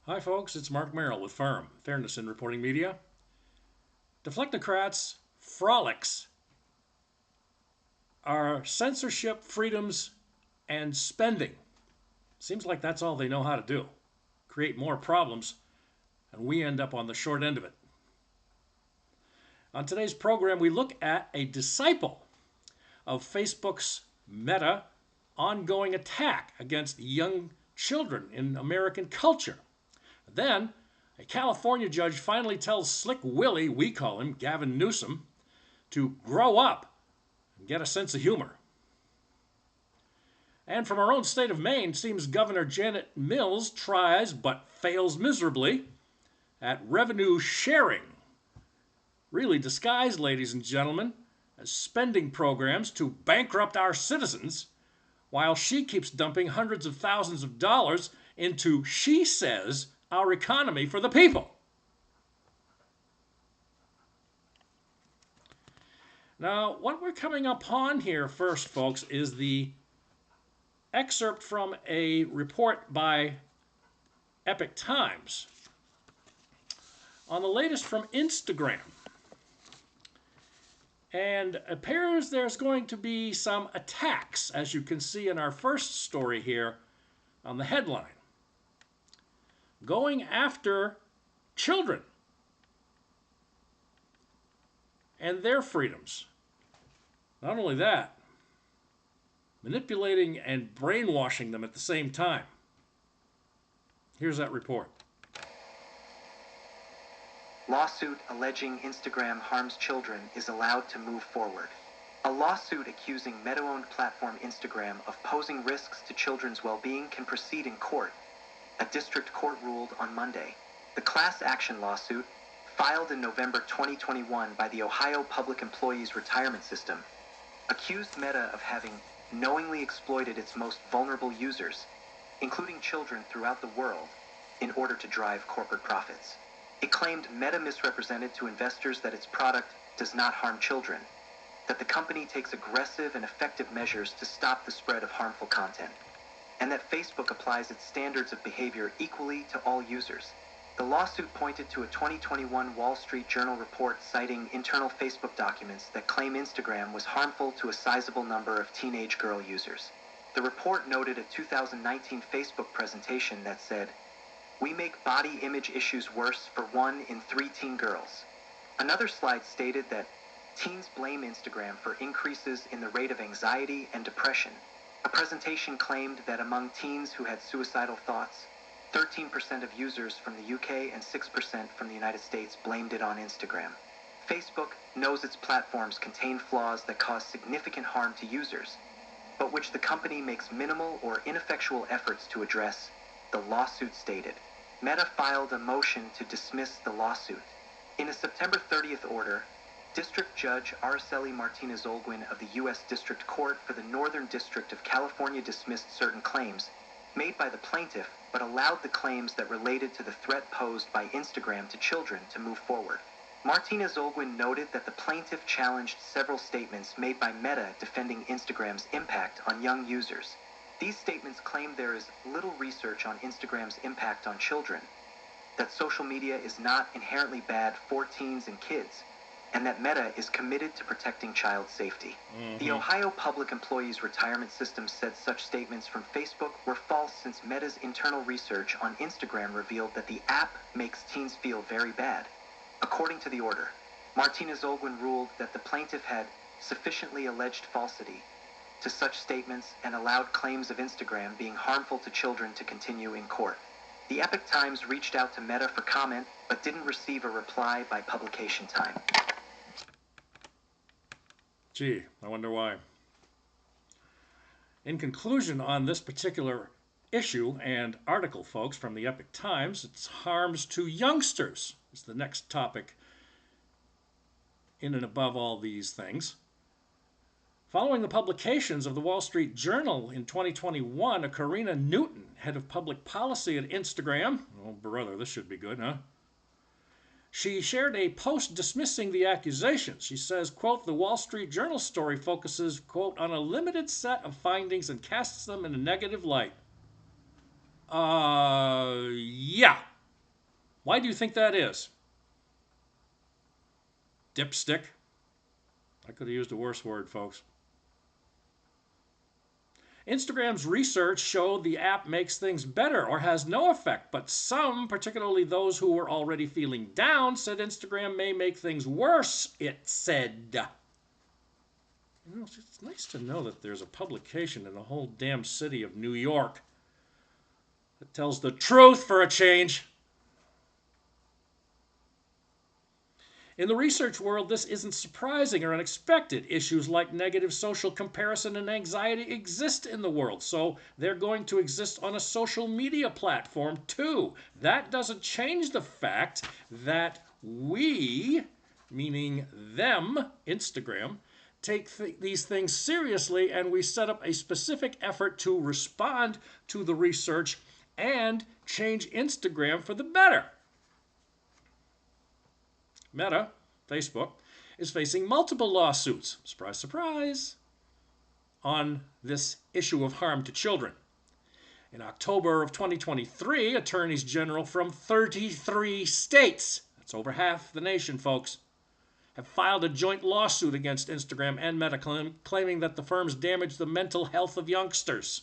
Hi folks, it's Mark Merrill with Firm, Fairness in Reporting Media. Deflect-O-Crats, FROLICS are censorship, freedoms, and spending. Seems like that's all they know how to do. Create more problems, and we end up on the short end of it. On today's program, we look at a disciple of Facebook's Meta ongoing attack against young children in American culture. Then, a California judge finally tells Slick Willie, we call him, Gavin Newsom, to grow up and get a sense of humor. And from our own state of Maine, seems Governor Janet Mills tries but fails miserably at revenue sharing. Really disguised, ladies and gentlemen, as spending programs to bankrupt our citizens, while she keeps dumping hundreds of thousands of dollars into, she says, our economy for the people. Now, what we're coming upon here first, folks, is the excerpt from a report by Epoch Times on the latest from Instagram. And it appears there's going to be some attacks, as you can see in our first story here on the headline, going after children and their freedoms. Not only that, manipulating and brainwashing them at the same time. Here's that report. Lawsuit alleging Instagram harms children is allowed to move forward. A lawsuit accusing Meta-owned platform Instagram of posing risks to children's well-being can proceed in court. A district court ruled on Monday. The class action lawsuit, filed in November 2021 by the Ohio Public Employees Retirement System, accused Meta of having knowingly exploited its most vulnerable users, including children throughout the world, in order to drive corporate profits. It claimed Meta misrepresented to investors that its product does not harm children, that the company takes aggressive and effective measures to stop the spread of harmful content, and that Facebook applies its standards of behavior equally to all users. The lawsuit pointed to a 2021 Wall Street Journal report citing internal Facebook documents that claim Instagram was harmful to a sizable number of teenage girl users. The report noted a 2019 Facebook presentation that said, "We make body image issues worse for 1 in 3 teen girls." Another slide stated that teens blame Instagram for increases in the rate of anxiety and depression. A presentation claimed that among teens who had suicidal thoughts, 13% of users from the UK and 6% from the United States blamed it on Instagram. Facebook knows its platforms contain flaws that cause significant harm to users, but which the company makes minimal or ineffectual efforts to address, the lawsuit stated. Meta filed a motion to dismiss the lawsuit. In a September 30th order, District Judge Araceli Martinez-Olguin of the U.S. District Court for the Northern District of California dismissed certain claims made by the plaintiff, but allowed the claims that related to the threat posed by Instagram to children to move forward. Martinez-Olguin noted that the plaintiff challenged several statements made by Meta defending Instagram's impact on young users. These statements claim there is little research on Instagram's impact on children, that social media is not inherently bad for teens and kids, and that Meta is committed to protecting child safety. The Ohio Public Employees Retirement System said such statements from Facebook were false since Meta's internal research on Instagram revealed that the app makes teens feel very bad. According to the order, Martinez-Olguin ruled that the plaintiff had sufficiently alleged falsity to such statements and allowed claims of Instagram being harmful to children to continue in court. The Epoch Times reached out to Meta for comment, but didn't receive a reply by publication time. Gee, I wonder why. In conclusion on this particular issue and article, folks, from the Epoch Times, it's harms to youngsters is the next topic in and above all these things. Following the publications of the Wall Street Journal in 2021, a Karina Newton, head of public policy at Instagram, oh brother, this should be good, huh? She shared a post dismissing the accusations. She says, quote, "The Wall Street Journal story focuses, quote, on a limited set of findings and casts them in a negative light." Yeah. Why do you think that is? Dipstick. I could have used a worse word, folks. Instagram's research showed the app makes things better or has no effect, but some, particularly those who were already feeling down, said Instagram may make things worse, it said. You know, it's nice to know that there's a publication in the whole damn city of New York that tells the truth for a change. In the research world, this isn't surprising or unexpected. Issues like negative social comparison and anxiety exist in the world, so they're going to exist on a social media platform too. That doesn't change the fact that we, meaning them, Instagram, take these things seriously, and we set up a specific effort to respond to the research and change Instagram for the better. Meta, Facebook, is facing multiple lawsuits, surprise, surprise, on this issue of harm to children. In October of 2023, attorneys general from 33 states, that's over half the nation, folks, have filed a joint lawsuit against Instagram and Meta, claiming that the firms damage the mental health of youngsters.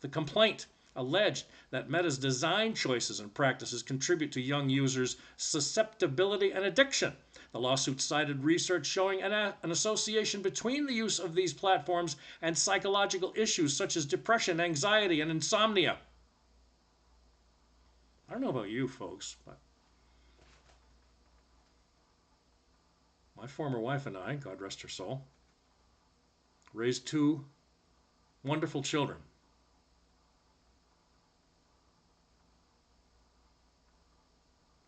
The complaint alleged that Meta's design choices and practices contribute to young users' susceptibility and addiction. The lawsuit cited research showing an association between the use of these platforms and psychological issues such as depression, anxiety, and insomnia. I don't know about you folks, but my former wife and I, God rest her soul, raised two wonderful children.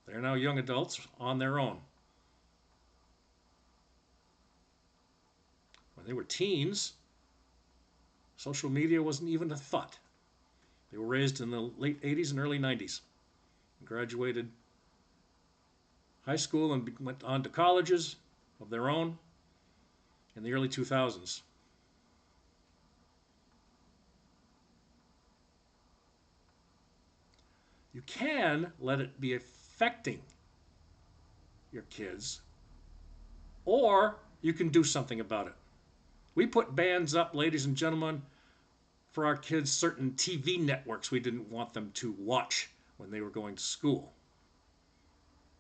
They're now young adults on their own. When they were teens, social media wasn't even a thought. They were raised in the late 80s and early 90s. Graduated high school and went on to colleges of their own in the early 2000s. You can let it be affecting your kids, or you can do something about it. We put bans up, ladies and gentlemen, for our kids, certain TV networks we didn't want them to watch when they were going to school,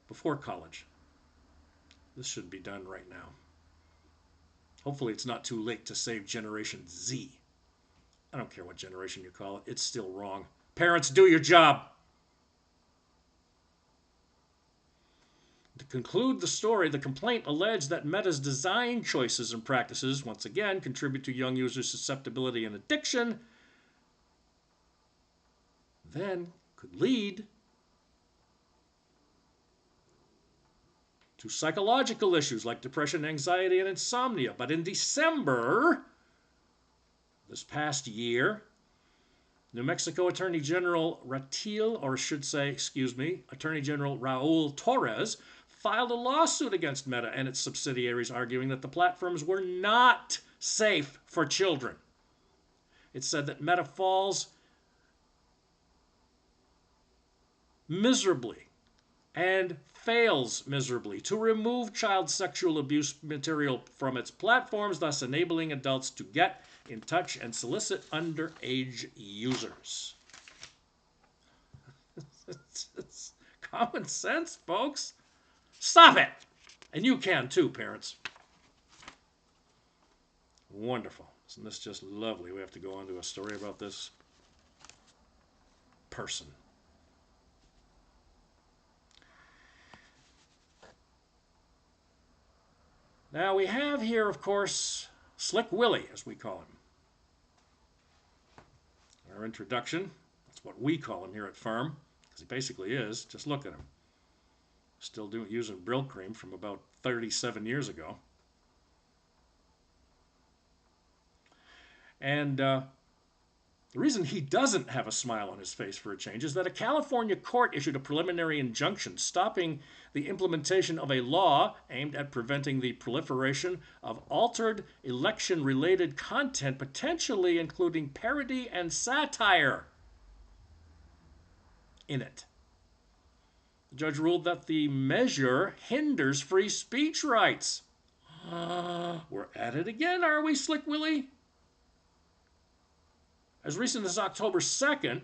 before college. This should be done right now. Hopefully it's not too late to save Generation Z. I don't care what generation you call it, it's still wrong. Parents, do your job. To conclude the story, the complaint alleged that Meta's design choices and practices, once again, contribute to young users' susceptibility and addiction, then could lead to psychological issues like depression, anxiety, and insomnia. But in December, this past year, New Mexico Attorney General Attorney General Raul Torres filed a lawsuit against Meta and its subsidiaries, arguing that the platforms were not safe for children. It said that Meta falls miserably and fails miserably to remove child sexual abuse material from its platforms, thus enabling adults to get in touch and solicit underage users. It's common sense, folks. Stop it! And you can too, parents. Wonderful. Isn't this just lovely? We have to go on to a story about this person. Now we have here, of course, Slick Willie, as we call him. Our introduction, that's what we call him here at Farm, because he basically is. Just look at him. Still using Brill cream from about 37 years ago. And the reason he doesn't have a smile on his face for a change is that a California court issued a preliminary injunction stopping the implementation of a law aimed at preventing the proliferation of altered election-related content, potentially including parody and satire in it. The judge ruled that the measure hinders free speech rights. We're at it again, are we, Slick Willie? As recent as October 2nd,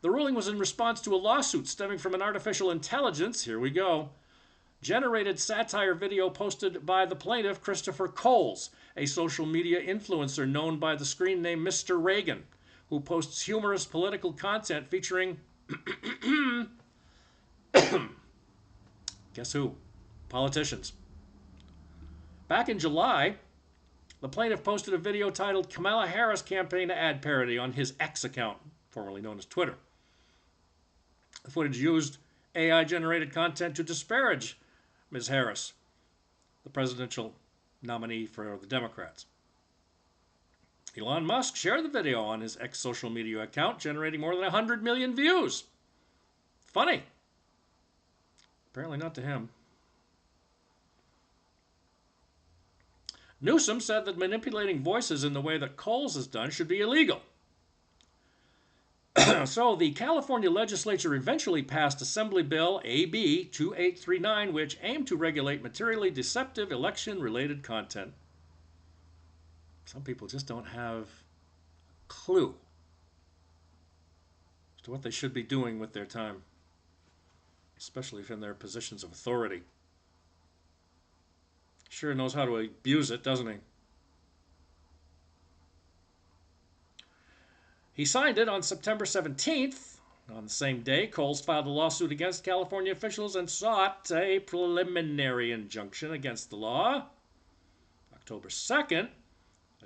the ruling was in response to a lawsuit stemming from an artificial intelligence, here we go, generated satire video posted by the plaintiff, Christopher Coles, a social media influencer known by the screen name Mr. Reagan, who posts humorous political content featuring, guess who? Politicians. Back in July, the plaintiff posted a video titled Kamala Harris Campaign Ad Parody on his X account, formerly known as Twitter. The footage used AI-generated content to disparage Ms. Harris, the presidential nominee for the Democrats. Elon Musk shared the video on his X social media account, generating more than 100 million views. Funny. Apparently not to him. Newsom said that manipulating voices in the way that Coles has done should be illegal. So the California legislature eventually passed Assembly Bill AB 2839, which aimed to regulate materially deceptive election-related content. Some people just don't have a clue as to what they should be doing with their time, especially if in their positions of authority. Sure knows how to abuse it, doesn't he? He signed it on September 17th. On the same day, Coles filed a lawsuit against California officials and sought a preliminary injunction against the law. October 2nd,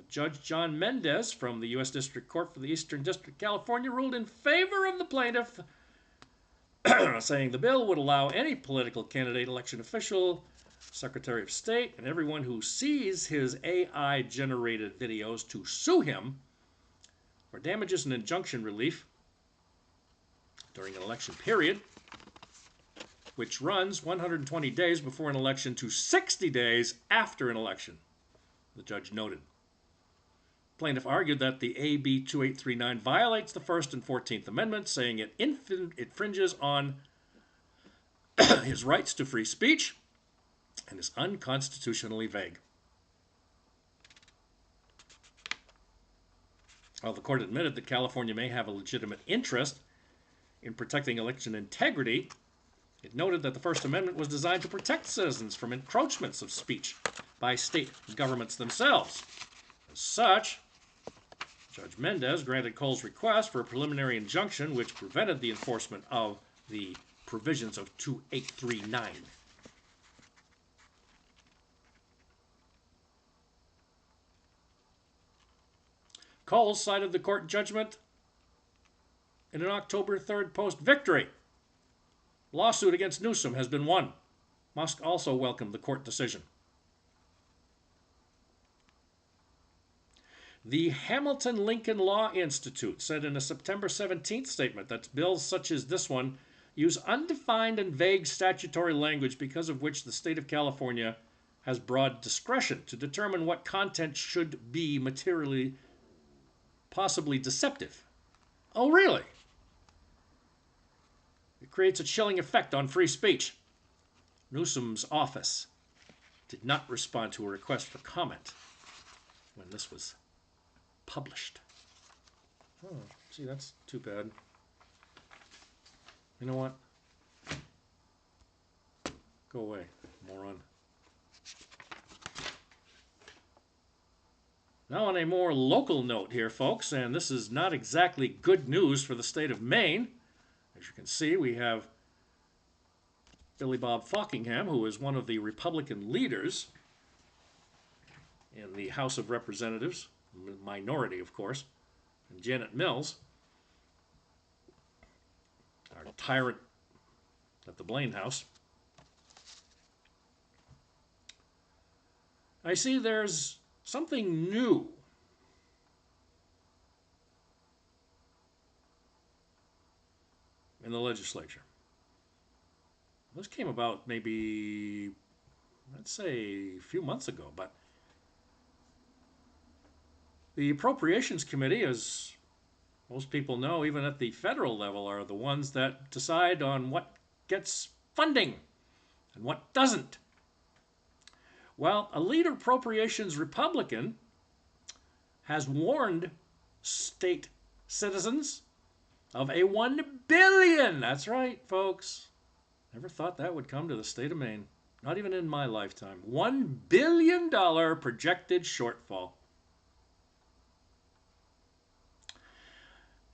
Judge John Mendez from the U.S. District Court for the Eastern District of California ruled in favor of the plaintiff, saying the bill would allow any political candidate, election official, Secretary of State, and everyone who sees his AI-generated videos to sue him for damages and injunction relief during an election period, which runs 120 days before an election to 60 days after an election, the judge noted. Plaintiff argued that the AB 2839 violates the First and 14th Amendments, saying it infringes on his rights to free speech and is unconstitutionally vague. While the court admitted that California may have a legitimate interest in protecting election integrity, it noted that the First Amendment was designed to protect citizens from encroachments of speech by state governments themselves. As such, Judge Mendez granted Coles' request for a preliminary injunction which prevented the enforcement of the provisions of 2839. Coles cited the court judgment in an October 3rd post victory. Lawsuit against Newsom has been won. Musk also welcomed the court decision. The Hamilton Lincoln Law Institute said in a September 17th statement that bills such as this one use undefined and vague statutory language because of which the state of California has broad discretion to determine what content should be materially possibly deceptive. Oh, really? It creates a chilling effect on free speech. Newsom's office did not respond to a request for comment when this was published. Oh, gee, that's too bad. You know what? Go away, moron. Now on a more local note here, folks, and this is not exactly good news for the state of Maine. As you can see, we have Billy Bob Falkingham, who is one of the Republican leaders in the House of Representatives, minority, of course, and Janet Mills, our tyrant at the Blaine House. I see there's something new in the legislature. This came about maybe, let's say, a few months ago, but the Appropriations Committee, as most people know, even at the federal level, are the ones that decide on what gets funding and what doesn't. Well, a lead appropriations Republican has warned state citizens of a $1 billion, that's right, folks. Never thought that would come to the state of Maine. Not even in my lifetime. $1 billion projected shortfall.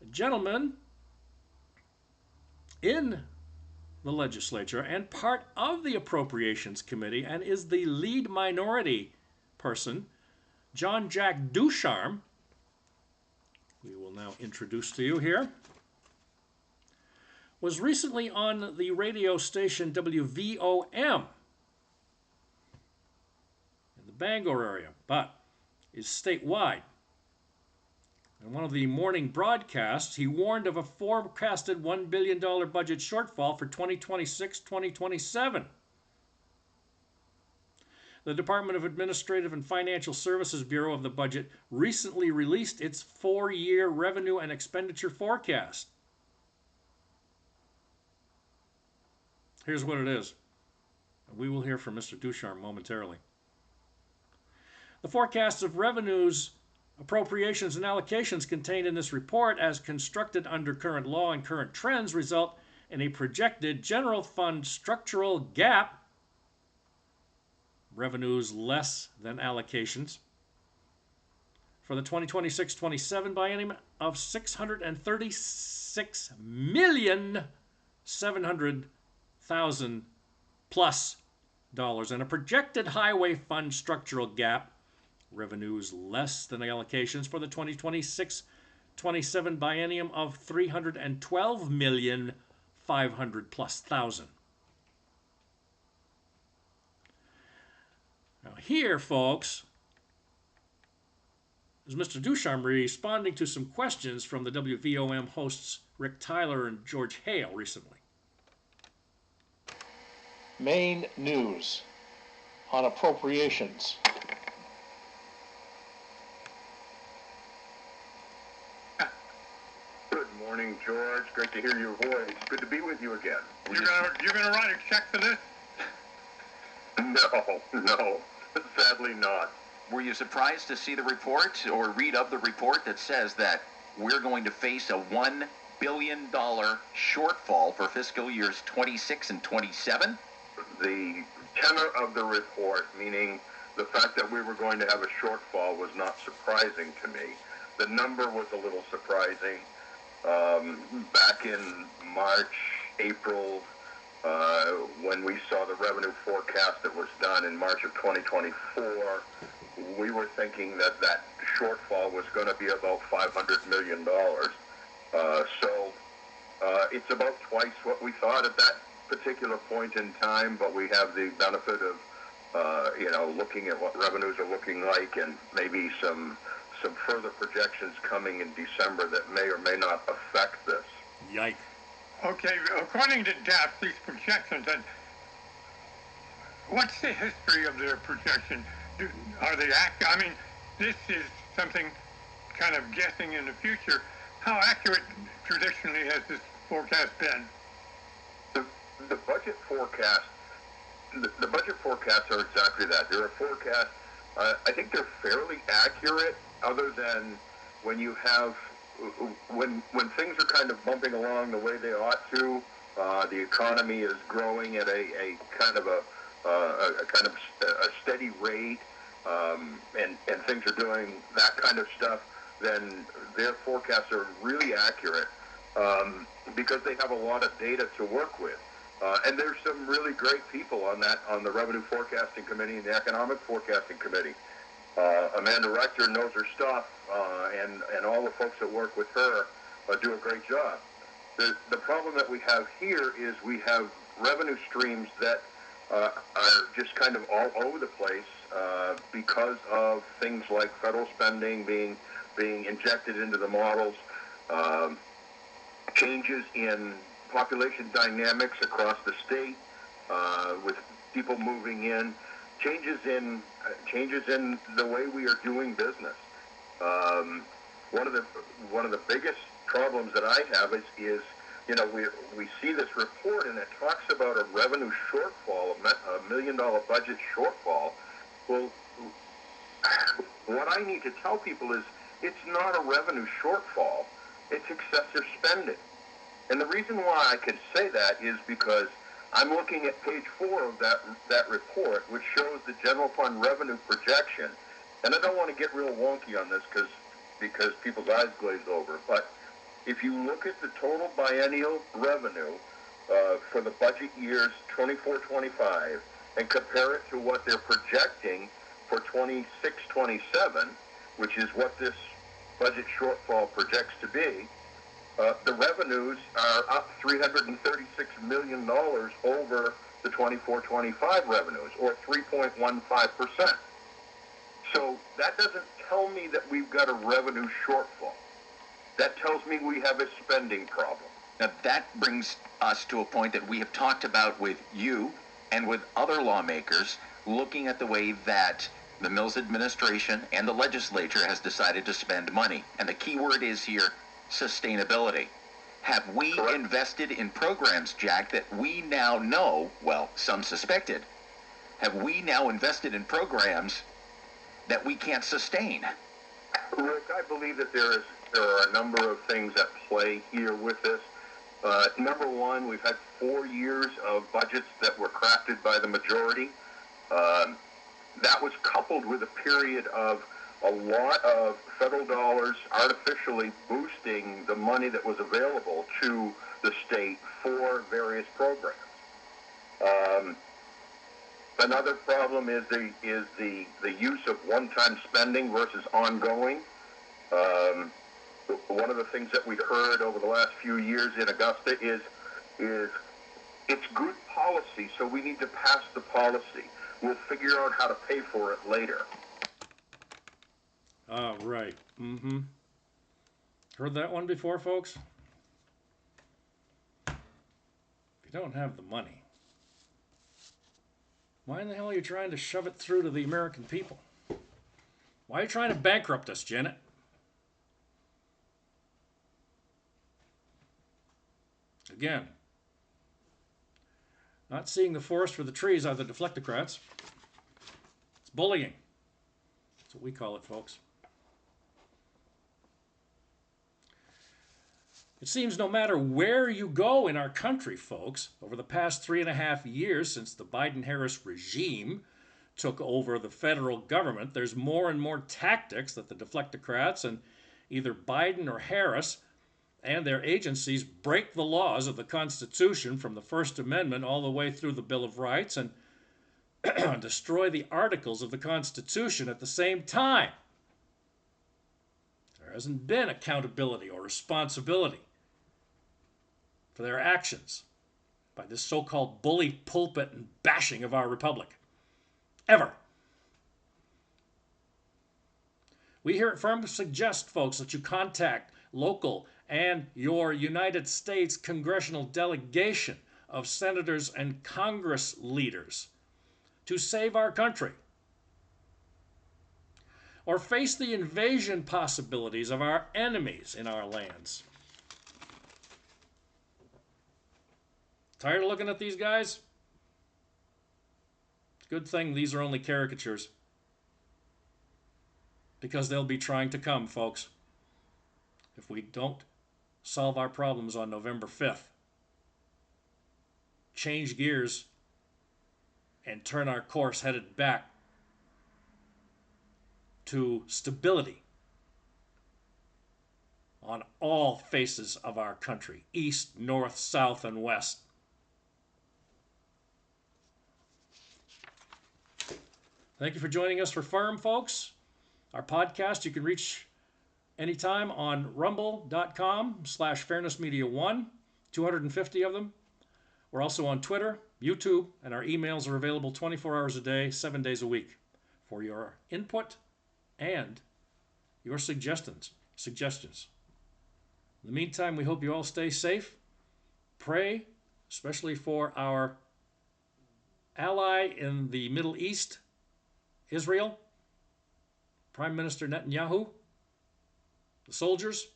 A gentleman in the legislature and part of the Appropriations Committee and is the lead minority person, John Jack Ducharme, we will now introduce to you here, was recently on the radio station WVOM in the Bangor area, but is statewide. In one of the morning broadcasts, he warned of a forecasted $1 billion budget shortfall for 2026-2027. The Department of Administrative and Financial Services Bureau of the Budget recently released its 4-year revenue and expenditure forecast. Here's what it is. We will hear from Mr. Ducharme momentarily. The forecasts of revenues, appropriations, and allocations contained in this report, as constructed under current law and current trends, result in a projected general fund structural gap, revenues less than allocations, for the 2026-27 biennium of $636,700,000 plus dollars, and a projected highway fund structural gap, revenues less than allocations, for the 2026-27 biennium of $312,500,000 plus. Now here, folks, is Mr. Ducharme responding to some questions from the WVOM hosts Rick Tyler and George Hale recently. Maine news on appropriations. Good morning, George. Great to hear your voice. Good to be with you again. You're gonna write a check for this? No, sadly not. Were you surprised to see the report or read of the report that says that we're going to face a $1 billion shortfall for fiscal years 26 and 27? The tenor of the report, meaning the fact that we were going to have a shortfall, was not surprising to me. The number was a little surprising. Back in March, April, when we saw the revenue forecast that was done in March of 2024, we were thinking that that shortfall was going to be about $500 million. So it's about twice what we thought at that particular point in time, but we have the benefit of, looking at what revenues are looking like, and maybe some further projections coming in December that may or may not affect this. Yikes. Okay, according to DEF, these projections, and what's the history of their projection? Are they accurate? I mean, this is something kind of guessing in the future. How accurate traditionally has this forecast been? The budget forecast, the budget forecasts are exactly that. They're a forecast. I think they're fairly accurate, other than when you have when things are kind of bumping along the way they ought to. The economy is growing at a kind of a steady rate, and things are doing that kind of stuff. Then their forecasts are really accurate, because they have a lot of data to work with. And there's some really great people on the Revenue Forecasting Committee and the Economic Forecasting Committee. Amanda Rector knows her stuff, and all the folks that work with her do a great job. The problem that we have here is we have revenue streams that are just kind of all over the place, because of things like federal spending being injected into the models, changes in population dynamics across the state, with people moving in, changes in the way we are doing business. One of the biggest problems that I have is you know, we see this report and it talks about a revenue shortfall, $1 million budget shortfall. Well, what I need to tell people is it's not a revenue shortfall, it's excessive spending. And the reason why I can say that is because I'm looking at page 4 of that report, which shows the general fund revenue projection. And I don't want to get real wonky on this because people's eyes glaze over, but if you look at the total biennial revenue for the budget years 24-25 and compare it to what they're projecting for 26-27, which is what this budget shortfall projects to be, the revenues are up $336 million over the 24-25 revenues, or 3.15%. So that doesn't tell me that we've got a revenue shortfall. That tells me we have a spending problem. Now that brings us to a point that we have talked about with you and with other lawmakers, looking at the way that the Mills administration and the legislature has decided to spend money. And the key word is here, sustainability. Have we Correct. invested in programs, Jack, that we now know, well, some suspected, have we now invested in programs that we can't sustain? Rick, I believe that there are a number of things at play here with this. Number one, we've had 4 years of budgets that were crafted by the majority. That was coupled with a period of a lot of federal dollars artificially boosting the money that was available to the state for various programs. Another problem is the use of one-time spending versus ongoing. One of the things that we've heard over the last few years in Augusta is it's good policy, so we need to pass the policy. We'll figure out how to pay for it later. Right. Heard that one before, folks? If you don't have the money, why in the hell are you trying to shove it through to the American people? Why are you trying to bankrupt us, Janet? Again, not seeing the forest for the trees are the Deflect-O-Crats. It's bullying. That's what we call it, folks. It seems no matter where you go in our country, folks, over the past 3.5 years since the Biden-Harris regime took over the federal government, there's more and more tactics that the Deflect-O-Crats and either Biden or Harris and their agencies break the laws of the Constitution from the First Amendment all the way through the Bill of Rights and destroy the articles of the Constitution at the same time. There hasn't been accountability or responsibility for their actions by this so-called bully pulpit and bashing of our republic. Ever. We here at Firm suggest, folks, that you contact local and your United States congressional delegation of senators and Congress leaders to save our country, or face the invasion possibilities of our enemies in our lands. Tired of looking at these guys? Good thing these are only caricatures, because they'll be trying to come, folks, if we don't solve our problems on November 5th. Change gears and turn our course headed back to stability on all faces of our country, east, north, south, and west. Thank you for joining us for Firm, folks. Our podcast you can reach anytime on rumble.com/fairnessmedia1, 250 of them. We're also on Twitter, YouTube, and our emails are available 24 hours a day, 7 days a week for your input and your suggestions. In the meantime, we hope you all stay safe. Pray, especially for our ally in the Middle East, Israel, Prime Minister Netanyahu, the soldiers,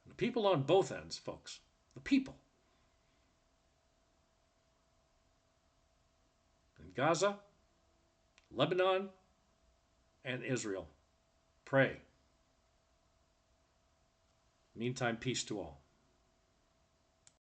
and the people on both ends, folks. The people. In Gaza, Lebanon, and Israel. Pray. Meantime, peace to all.